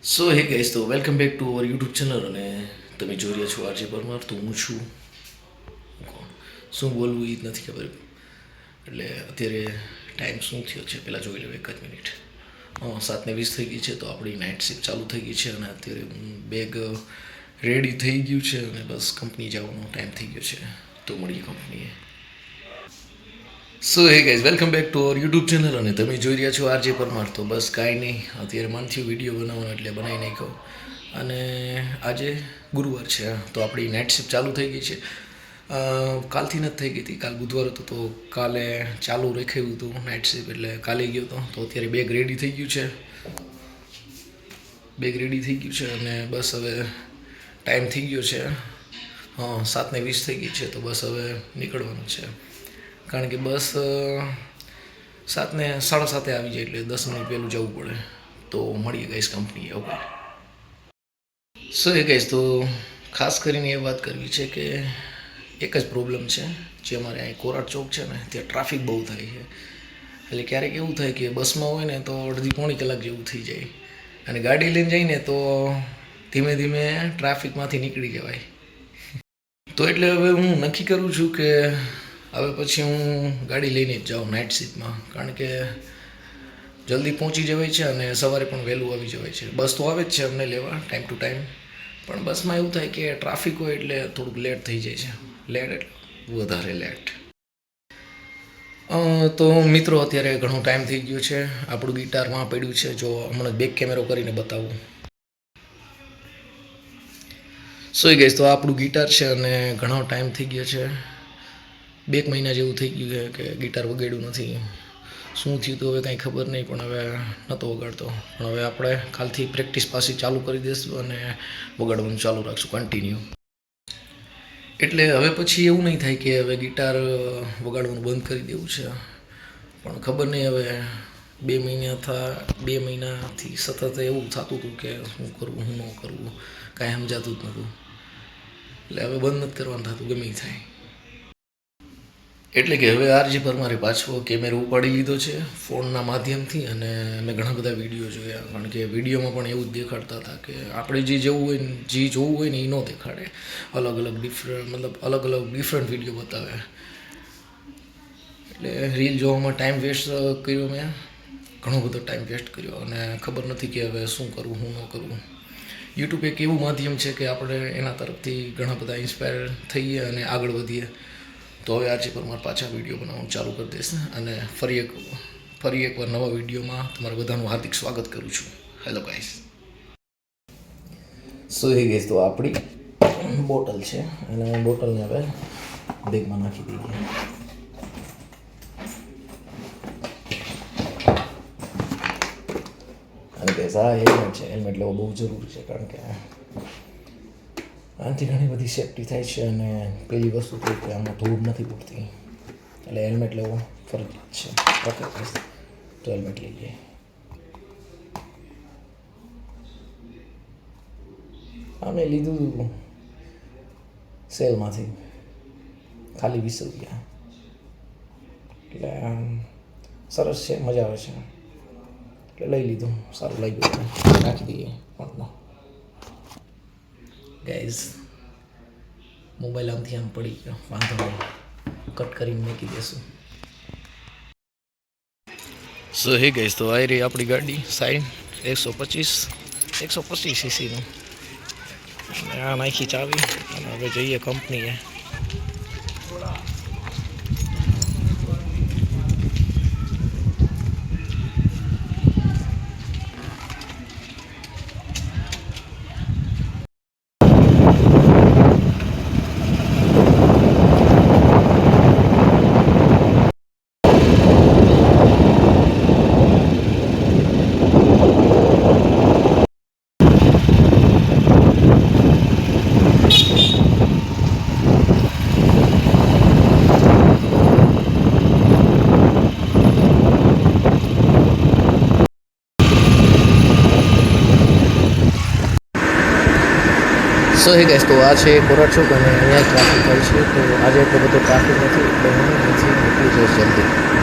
સો હે ગાઈસ, તો welcome back to our YouTube channel. અને તમે જોઈ રહ્યા છો આરજે પરમાર. તો હું છું કોણ, શું બોલવું એ જ નથી ખબર. એટલે અત્યારે ટાઈમ શું થયો છે પહેલાં જોઈ લો, એક જ મિનિટ. 7:20 થઈ ગઈ છે. તો આપણી નાઇટ શિફ્ટ ચાલુ થઈ ગઈ છે અને અત્યારે બેગ રેડી થઈ ગયું છે અને બસ કંપની જવાનો ટાઈમ થઈ ગયો છે. તો મળીએ કંપનીએ. So hey guys, welcome back to our YouTube channel અને તમે જોઈ રહ્યા છો આરજે પરમાર. તો બસ કાંઈ નહીં, અત્યારે મન થયું વિડીયો બનાવવાનો એટલે બનાવી નાખ્યો. અને આજે ગુરુવાર છે, તો આપણી નાઇટ શિફ્ટ ચાલુ થઈ ગઈ છે. કાલથી નથી થઈ ગઈ હતી, કાલ બુધવાર હતો તો કાલે ચાલુ રાખ્યું હતું નાઇટ શિફ્ટ, એટલે કાલે ગયો હતો. તો અત્યારે બેગ રેડી થઈ ગયું છે, બેગ રેડી થઈ ગયું છે અને બસ હવે ટાઈમ થઈ ગયો છે. 7:20 થઈ ગઈ છે. તો બસ હવે નીકળવાનું છે, કારણ કે બસ 7:30 આવી જાય એટલે 10 મિનિટ પહેલું જવું પડે. તો મળીએ ગાઈસ કંપનીએ. ઓકે. સો એ ગાઈસ, તો ખાસ કરીને એ વાત કરવી છે કે એક જ પ્રોબ્લેમ છે, જે અમારે અહીં કોરાટ ચોક છે ને, ત્યાં ટ્રાફિક બહુ થાય છે. એટલે ક્યારેક એવું થાય કે બસમાં હોય ને તો અડધી પોણી કલાક જેવું થઈ જાય, અને ગાડી લઈને જઈને તો ધીમે ધીમે ટ્રાફિકમાંથી નીકળી જવાય. તો એટલે હવે હું નક્કી કરું છું કે હવે પછી હું ગાડી લઈને જ જાઉં નાઇટ શિફ્ટમાં, કારણ કે જલ્દી પહોંચી જવાય છે અને સવારે પણ વહેલું આવી જવાય છે. બસ તો આવે જ છે અમને લેવા ટાઈમ ટુ ટાઈમ, પણ બસમાં એવું થાય કે ટ્રાફિક હોય એટલે થોડુંક લેટ થઈ જાય છે. લેટ એટલે વધારે લેટ. તો મિત્રો, અત્યારે ઘણો ટાઈમ થઈ ગયો છે. આપણું ગિટારમાં પડ્યું છે, જો હમણાં બેક કેમેરો કરીને બતાવું. સો એ ગઈશ, તો આપણું ગિટાર છે અને ઘણો ટાઈમ થઈ ગયો છે. 2 મહિના જેવું થઈ ગયું છે કે ગિટાર વગાડ્યું નથી. શું થયું તો હવે કાંઈ ખબર નહીં, પણ હવે નહોતો વગાડતો. પણ હવે આપણે કાલથી પ્રેક્ટિસ પાછી ચાલુ કરી દઈશું અને વગાડવાનું ચાલુ રાખશું કન્ટિન્યુ. એટલે હવે પછી એવું નહીં થાય કે હવે ગિટાર વગાડવાનું બંધ કરી દેવું છે. પણ ખબર નહીં, હવે 2 મહિનાથી સતત એવું થતું હતું કે શું કરવું શું ન કરવું, કાંઈ સમજાતું જ નહોતું. એટલે હવે બંધ નથી કરવાનું થતું, ગમે થાય. એટલે કે હવે આરજે પરમારે પાછો કેમેરો ઉપાડી લીધો છે ફોનના માધ્યમથી, અને મેં ઘણા બધા વિડીયો જોયા. કારણ કે વિડીયોમાં પણ એવું જ દેખાડતા હતા કે આપણે જે જવું હોય ને, જે જોવું હોય ને એ ન દેખાડે. અલગ અલગ ડિફરન્ટ વિડીયો બતાવે. એટલે રીલ જોવામાં ટાઈમ વેસ્ટ કર્યો મેં, ઘણો બધો ટાઈમ વેસ્ટ કર્યો, અને ખબર નથી કે હવે શું કરવું શું ન કરવું. યુટ્યુબ એક એવું માધ્યમ છે કે આપણે એના તરફથી ઘણા બધા ઇન્સ્પાયર થઈએ અને આગળ વધીએ. તો હવે આરજે પરમાર પાછા વિડીયો બનાવવાનું ચાલુ કરી દેશે, અને ફરી એકવાર નવા વિડીયોમાં તમારા બધાનું હાર્દિક સ્વાગત કરું છું. Hello guys. સો એ ગઈશ, તો આપણી બોટલ છે અને બોટલને હવે બેગમાં નાખી દઈએ. અને ગઈશ, આ હેલ્મેટ છે. હેલ્મેટ લેવો બહુ જરૂરી છે, કારણ કે આનાથી ઘણી બધી સેફટી થાય છે. અને પેલી વસ્તુ તો કે આમાં ધૂળ નથી ઉડતી, એટલે હેલ્મેટ લેવો ફરજિયાત છે. ઓકે, તો હેલ્મેટ લઈ લઈએ. મેં લીધું સેલમાંથી ખાલી 20 રૂપિયા. એટલે સરસ છે, મજા આવે છે, એટલે લઈ લીધું. સારું લાગ્યું, નાખી દઈએ પંપમાં. ગાઈઝ, મોબાઈલ આમથી આમ પડી ગયો, વાંધો નહીં, કટ કરીને મૂકી દેશું. સો હે ગાઈઝ, તો આવી રહી આપણી ગાડી સાઈન 125 સીસીનું. આ નાખી ચાવી અને હવે જઈએ કંપનીએ. સો હે ગાઈસ, તો આ છે કોરાટ ચોક અને અહીંયા ટ્રાફિક હોય છે. તો આજે એટલો બધો ટ્રાફિક નથી, એટલે હું અહીંથી નીકળી જઈશ જલ્દી.